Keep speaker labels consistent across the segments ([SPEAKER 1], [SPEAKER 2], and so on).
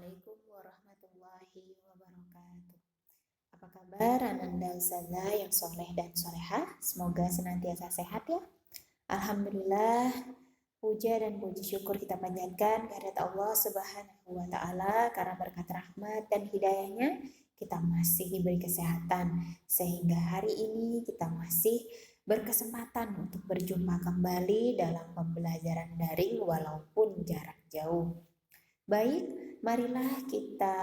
[SPEAKER 1] Assalamualaikum warahmatullahi wabarakatuh. Apa kabar Ananda Ustazah yang soleh dan solehah? Semoga senantiasa sehat ya. Alhamdulillah, puja dan puji syukur kita panjatkan kehadirat Allah Subhanahu wa Ta'ala, karena berkat rahmat dan hidayahnya kita masih diberi kesehatan, sehingga hari ini kita masih berkesempatan untuk berjumpa kembali dalam pembelajaran daring walaupun jarak jauh. Baik, marilah kita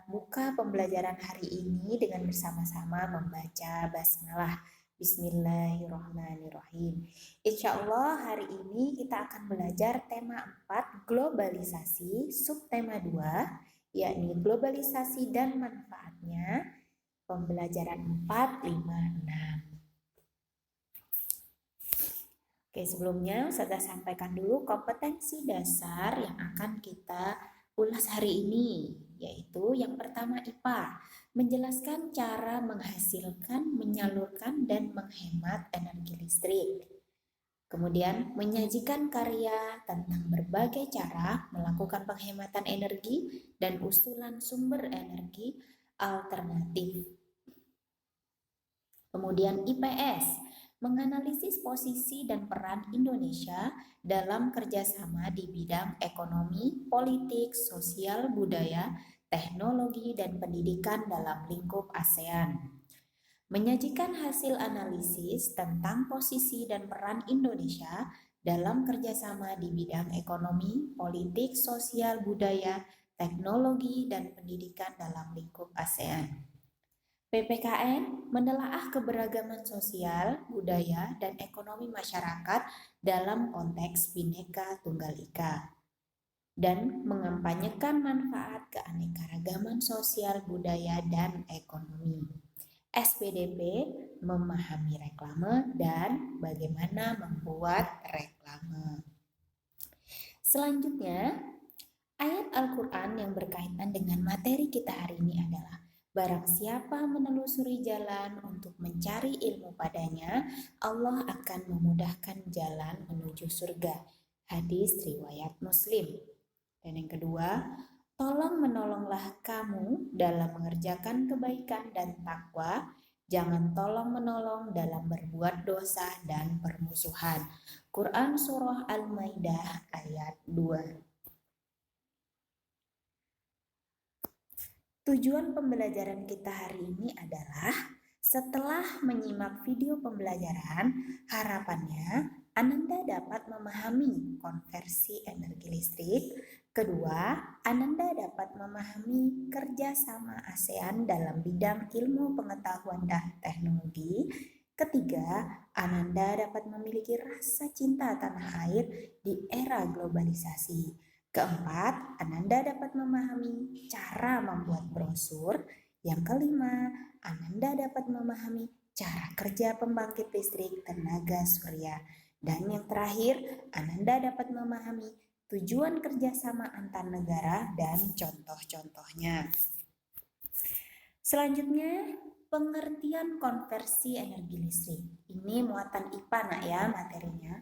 [SPEAKER 1] buka pembelajaran hari ini dengan bersama-sama membaca basmalah. Bismillahirrahmanirrahim. Insya Allah hari ini kita akan belajar tema 4, globalisasi, subtema 2, yakni globalisasi dan manfaatnya, pembelajaran 4, 5, 6. Oke, sebelumnya saya sampaikan dulu kompetensi dasar yang akan kita ulas hari ini, yaitu yang pertama IPA, menjelaskan cara menghasilkan, menyalurkan, dan menghemat energi listrik. Kemudian menyajikan karya tentang berbagai cara melakukan penghematan energi dan usulan sumber energi alternatif. Kemudian IPS, menganalisis posisi dan peran Indonesia dalam kerjasama di bidang ekonomi, politik, sosial, budaya, teknologi, dan pendidikan dalam lingkup ASEAN. Menyajikan hasil analisis tentang posisi dan peran Indonesia dalam kerjasama di bidang ekonomi, politik, sosial, budaya, teknologi, dan pendidikan dalam lingkup ASEAN. PPKN menelaah keberagaman sosial, budaya, dan ekonomi masyarakat dalam konteks Bhinneka Tunggal Ika dan mengampanyekan manfaat keanekaragaman sosial, budaya, dan ekonomi. SPDP memahami reklame dan bagaimana membuat reklame. Selanjutnya, ayat Al-Quran yang berkaitan dengan materi kita hari ini adalah: barang siapa menelusuri jalan untuk mencari ilmu padanya, Allah akan memudahkan jalan menuju surga. Hadis riwayat Muslim. Dan yang kedua, tolong menolonglah kamu dalam mengerjakan kebaikan dan takwa, jangan tolong menolong dalam berbuat dosa dan permusuhan. Quran Surah Al-Maidah ayat 2. Tujuan pembelajaran kita hari ini adalah, setelah menyimak video pembelajaran, harapannya Ananda dapat memahami konversi energi listrik. Kedua, Ananda dapat memahami kerjasama ASEAN dalam bidang ilmu pengetahuan dan teknologi. Ketiga, Ananda dapat memiliki rasa cinta tanah air di era globalisasi. Keempat, Ananda dapat memahami cara membuat brosur. Yang kelima, Ananda dapat memahami cara kerja pembangkit listrik tenaga surya. Dan yang terakhir, Ananda dapat memahami tujuan kerjasama antar negara dan contoh-contohnya. Selanjutnya, pengertian konversi energi listrik. Ini muatan IPA nak ya materinya.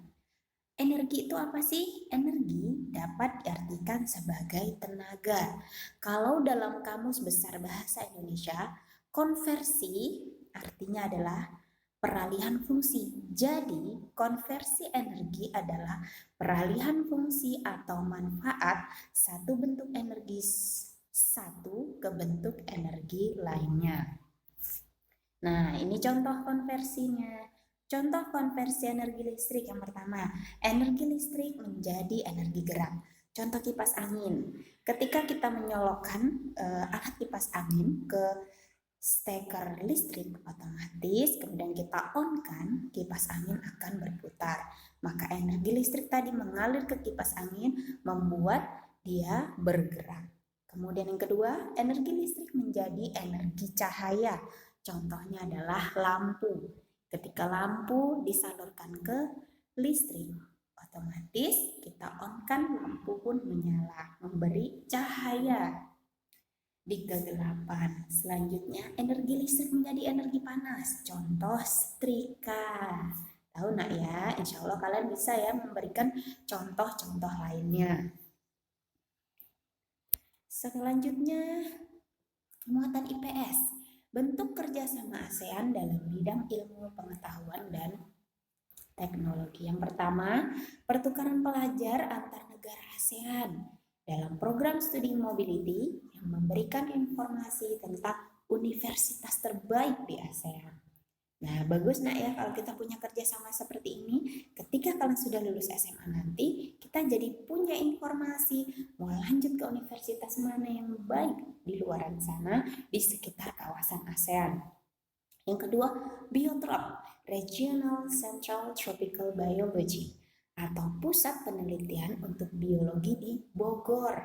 [SPEAKER 1] Energi itu apa sih? Energi dapat diartikan sebagai tenaga. Kalau dalam Kamus Besar Bahasa Indonesia, konversi artinya adalah peralihan fungsi. Jadi, konversi energi adalah peralihan fungsi atau manfaat satu bentuk energi satu ke bentuk energi lainnya. Nah, ini contoh konversinya. Contoh konversi energi listrik yang pertama, energi listrik menjadi energi gerak. Contoh kipas angin. Ketika kita menyolokkan alat kipas angin ke steker listrik otomatis, kemudian kita on-kan, kipas angin akan berputar. Maka energi listrik tadi mengalir ke kipas angin, membuat dia bergerak. Kemudian yang kedua, energi listrik menjadi energi cahaya. Contohnya adalah lampu. Ketika lampu disalurkan ke listrik, otomatis kita on-kan, lampu pun menyala, memberi cahaya di kegelapan. Selanjutnya, energi listrik menjadi energi panas. Contoh setrika. Tahu nak ya? Insya Allah kalian bisa ya memberikan contoh-contoh lainnya. Selanjutnya, muatan IPS, bentuk kerjasama ASEAN dalam bidang ilmu pengetahuan dan teknologi. Yang pertama, pertukaran pelajar antar negara ASEAN dalam program studi mobility yang memberikan informasi tentang universitas terbaik di ASEAN. Nah, bagus nak ya kalau kita punya kerjasama seperti ini. Ketika kalian sudah lulus SMA nanti, kita jadi punya informasi mau lanjut ke universitas mana yang baik di luar sana di sekitar kawasan ASEAN. Yang kedua, Biotrop, Regional Central Tropical Biology, atau Pusat Penelitian untuk Biologi di Bogor.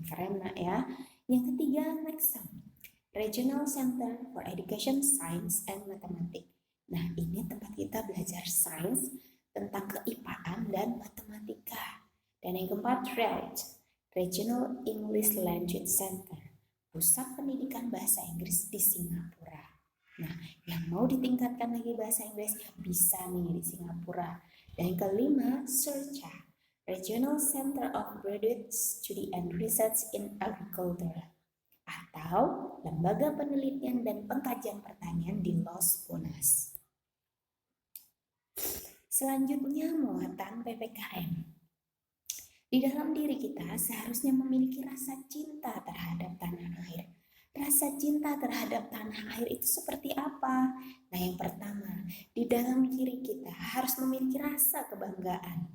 [SPEAKER 1] Keren nak ya. Yang ketiga, Nexam, Regional Center for Education, Science, and Mathematics. Nah, ini tempat kita belajar sains tentang keipaan dan matematika. Dan yang keempat, RELT, Regional English Language Center, Pusat Pendidikan Bahasa Inggris di Singapura. Nah, yang mau ditingkatkan lagi bahasa Inggris bisa nih di Singapura. Dan yang kelima, SERCA, Regional Center of Graduate Study and Research in Agriculture, atau Lembaga Penelitian dan Pengkajian Pertanian di Los Buenos. Selanjutnya, muatan PPKM. Di dalam diri kita seharusnya memiliki rasa cinta terhadap tanah air. Rasa cinta terhadap tanah air itu seperti apa? Nah, yang pertama, di dalam diri kita harus memiliki rasa kebanggaan.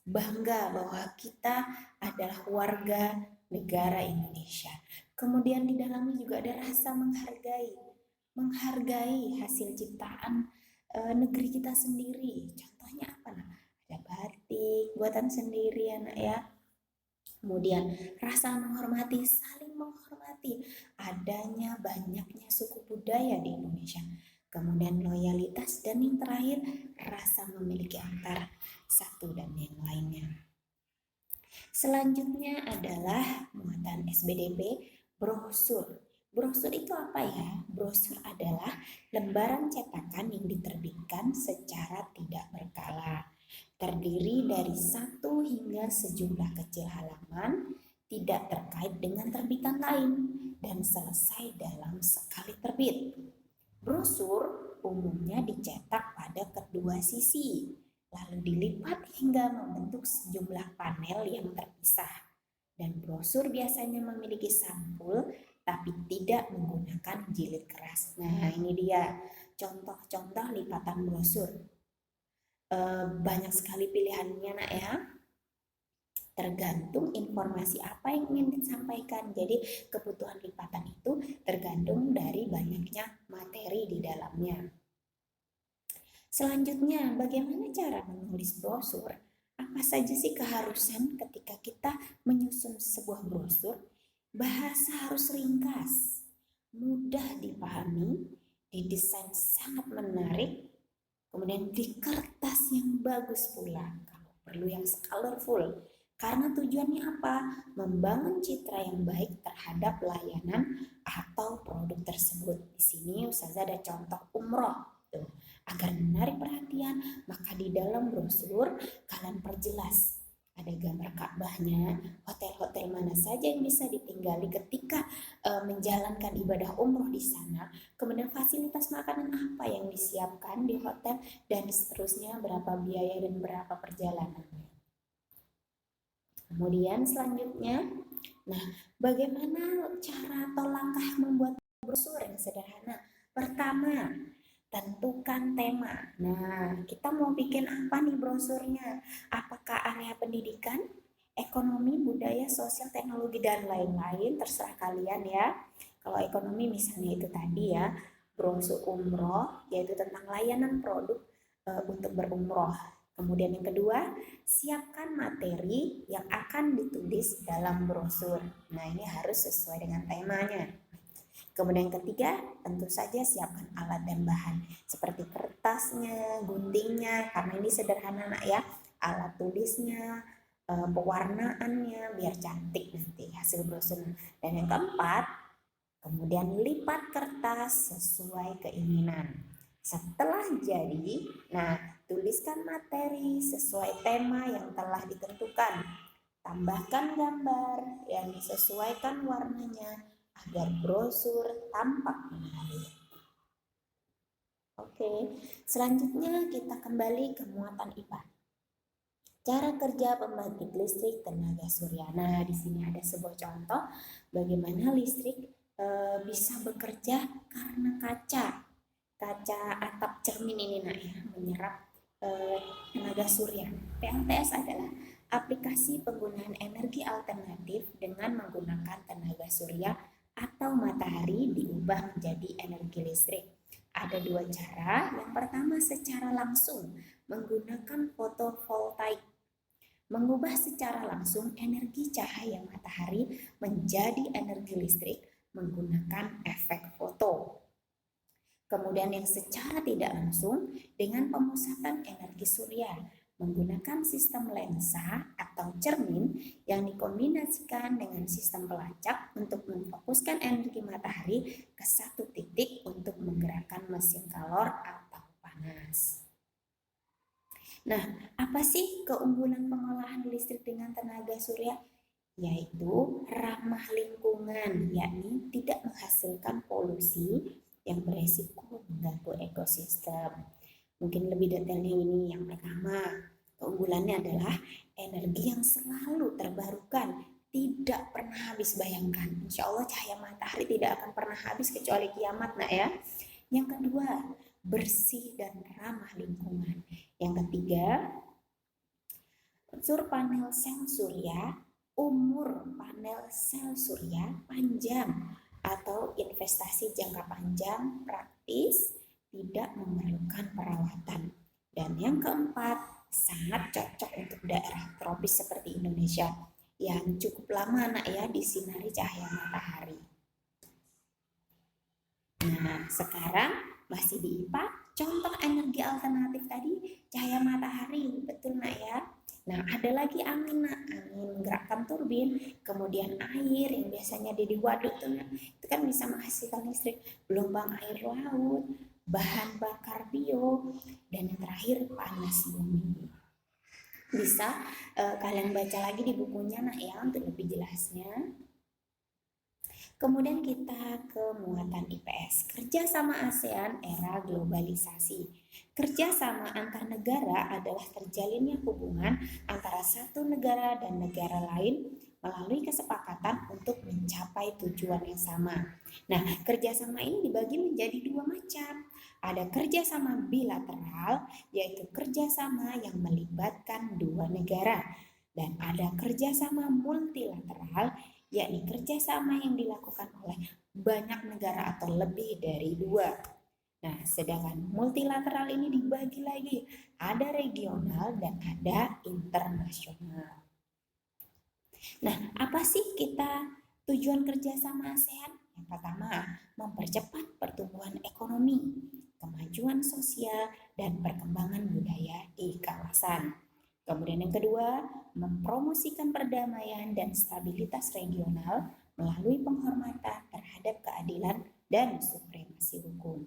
[SPEAKER 1] Bangga bahwa kita adalah warga negara Indonesia. Kemudian di dalamnya juga ada rasa menghargai hasil ciptaan negeri kita sendiri. Contohnya apa? Nah, ada batik buatan sendiri anak ya. Kemudian rasa menghormati, saling menghormati adanya banyaknya suku budaya di Indonesia. Kemudian loyalitas, dan yang terakhir rasa memiliki antara satu dan yang lainnya. Selanjutnya adalah muatan SBDP, brosur. Brosur itu apa ya? Brosur adalah lembaran cetakan yang diterbitkan secara tidak berkala. Terdiri dari 1 hingga sejumlah kecil halaman, tidak terkait dengan terbitan lain, dan selesai dalam sekali terbit. Brosur umumnya dicetak pada kedua sisi, lalu dilipat hingga membentuk sejumlah panel yang terpisah. Dan brosur biasanya memiliki sampul tapi tidak menggunakan jilid keras. Nah, ini dia contoh-contoh lipatan brosur. Banyak sekali pilihannya nak ya. Tergantung informasi apa yang ingin disampaikan. Jadi kebutuhan lipatan itu tergantung dari banyaknya materi di dalamnya. Selanjutnya, bagaimana cara menulis brosur? Apa saja sih keharusan ketika kita menyusun sebuah brosur? Bahasa harus ringkas, mudah dipahami, didesain sangat menarik, kemudian di kertas yang bagus pula, kalau perlu yang colorful. Karena tujuannya apa? Membangun citra yang baik terhadap layanan atau produk tersebut. Di sini Ustazah ada contoh umroh. Tuh. Agar menarik perhatian, maka di dalam brosur kalian perjelas. Ada gambar Ka'bahnya, hotel-hotel mana saja yang bisa ditinggali ketika menjalankan ibadah umroh di sana. Kemudian fasilitas makanan apa yang disiapkan di hotel, dan seterusnya berapa biaya dan berapa perjalanannya. Kemudian selanjutnya, nah bagaimana cara atau langkah membuat brosur yang sederhana? Pertama, tentukan tema. Nah, kita mau bikin apa nih brosurnya? Apakah area pendidikan, ekonomi, budaya, sosial, teknologi, dan lain-lain? Terserah kalian ya. Kalau ekonomi misalnya itu tadi ya, brosur umroh, yaitu tentang layanan produk untuk berumroh. Kemudian yang kedua, siapkan materi yang akan ditulis dalam brosur. Nah, ini harus sesuai dengan temanya. Kemudian yang ketiga, tentu saja siapkan alat dan bahan seperti kertasnya, guntingnya, karena ini sederhana nak ya, alat tulisnya, pewarnaannya biar cantik nanti hasil brosur. Dan yang keempat, kemudian lipat kertas sesuai keinginan. Setelah jadi, nah tuliskan materi sesuai tema yang telah ditentukan. Tambahkan gambar yang disesuaikan warnanya agar brosur tampak menarik. Oke, selanjutnya kita kembali ke muatan IPA. Cara kerja pembangkit listrik tenaga surya. Nah, di sini ada sebuah contoh bagaimana listrik bisa bekerja karena kaca atap cermin ini nak ya, menyerap tenaga surya. PLTS adalah aplikasi penggunaan energi alternatif dengan menggunakan tenaga surya atau matahari diubah menjadi energi listrik. Ada dua cara. Yang pertama secara langsung menggunakan fotovoltaik, mengubah secara langsung energi cahaya matahari menjadi energi listrik menggunakan efek foto. Kemudian yang secara tidak langsung dengan pemusatan energi surya menggunakan sistem lensa atau cermin yang dikombinasikan dengan sistem pelacak untuk memfokuskan energi matahari ke satu titik untuk menggerakkan mesin kalor atau panas. Nah, apa sih keunggulan pengolahan listrik dengan tenaga surya? Yaitu ramah lingkungan, yakni tidak menghasilkan polusi yang beresiko mengganggu ekosistem. Mungkin lebih detailnya ini yang pertama, keunggulannya adalah energi yang selalu terbarukan, tidak pernah habis. Bayangkan, insya Allah cahaya matahari tidak akan pernah habis kecuali kiamat nak ya. Yang kedua, bersih dan ramah lingkungan. Yang ketiga, unsur panel sel surya, umur panel sel surya panjang atau investasi jangka panjang, praktis, tidak memerlukan perawatan. Dan yang keempat, sangat cocok untuk daerah tropis seperti Indonesia yang cukup lama nak ya disinari cahaya matahari. Nah, sekarang masih di IPA, contoh energi alternatif tadi cahaya matahari, betul nak ya? Nah, ada lagi angin nak, angin menggerakkan turbin, kemudian air yang biasanya ada di waduk tuh nak, itu kan bisa menghasilkan listrik, gelombang air laut, bahan bakar bio, dan yang terakhir panas bumi. Bisa kalian baca lagi di bukunya nak ya untuk lebih jelasnya. Kemudian kita ke muatan IPS, kerjasama ASEAN era globalisasi. Kerjasama antar negara adalah terjalinnya hubungan antara satu negara dan negara lain melalui kesepakatan untuk mencapai tujuan yang sama. Nah, kerjasama ini dibagi menjadi dua macam. Ada kerjasama bilateral, yaitu kerjasama yang melibatkan dua negara. Dan ada kerjasama multilateral, yakni kerjasama yang dilakukan oleh banyak negara atau lebih dari dua. Nah, sedangkan multilateral ini dibagi lagi, ada regional dan ada internasional. Nah, apa sih tujuan kerjasama ASEAN? Yang pertama, mempercepat pertumbuhan ekonomi, kemajuan sosial, dan perkembangan budaya di kawasan. Kemudian yang kedua, mempromosikan perdamaian dan stabilitas regional melalui penghormatan terhadap keadilan dan supremasi hukum.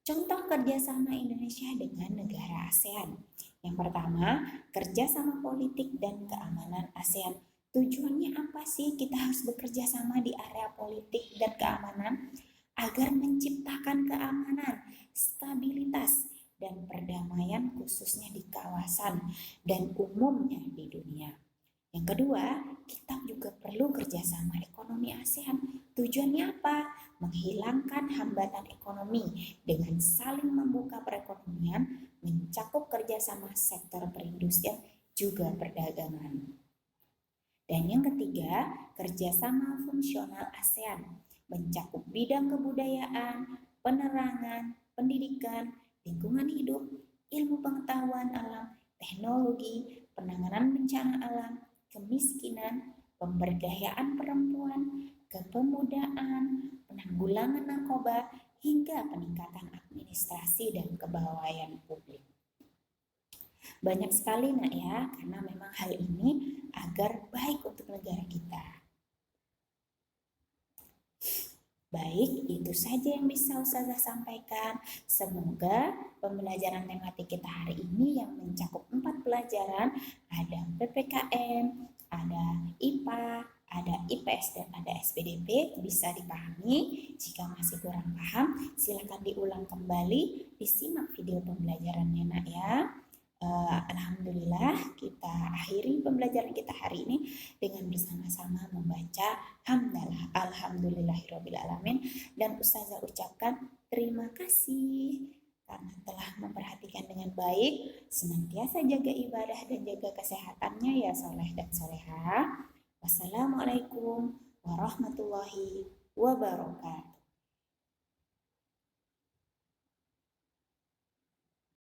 [SPEAKER 1] Contoh kerjasama Indonesia dengan negara ASEAN. Yang pertama, kerjasama politik dan keamanan ASEAN. Tujuannya apa sih kita harus bekerja sama di area politik dan keamanan? Agar menciptakan keamanan, stabilitas, dan perdamaian khususnya di kawasan dan umumnya di dunia. Yang kedua, kita juga perlu kerjasama ekonomi ASEAN. Tujuannya apa? Menghilangkan hambatan ekonomi dengan saling membuka perekonomian, mencakup kerjasama sektor perindustrian juga perdagangan. Dan yang ketiga, kerjasama fungsional ASEAN mencakup bidang kebudayaan, penerangan, pendidikan, lingkungan hidup, ilmu pengetahuan alam, teknologi, penanganan bencana alam, kemiskinan, pemberdayaan perempuan, kepemudaan, penanggulangan narkoba, hingga peningkatan administrasi dan kepegawaian publik. Banyak sekali nak ya, karena memang hal ini agar baik untuk negara kita. Baik, itu saja yang bisa Ustazah sampaikan. Semoga pembelajaran tematik kita hari ini yang mencakup 4 pelajaran, ada PPKN, ada IPA, ada IPS, dan ada SPDP bisa dipahami. Jika masih kurang paham, silakan diulang kembali, disimak video pembelajarannya nak ya. Alhamdulillah kita akhiri pembelajaran kita hari ini dengan bersama-sama membaca hamdalah alhamdulillahirobbilalamin, dan Ustazah ucapkan terima kasih karena telah memperhatikan dengan baik, senantiasa jaga ibadah dan jaga kesehatannya ya soleh dan soleha. Wassalamualaikum warahmatullahi wabarakatuh.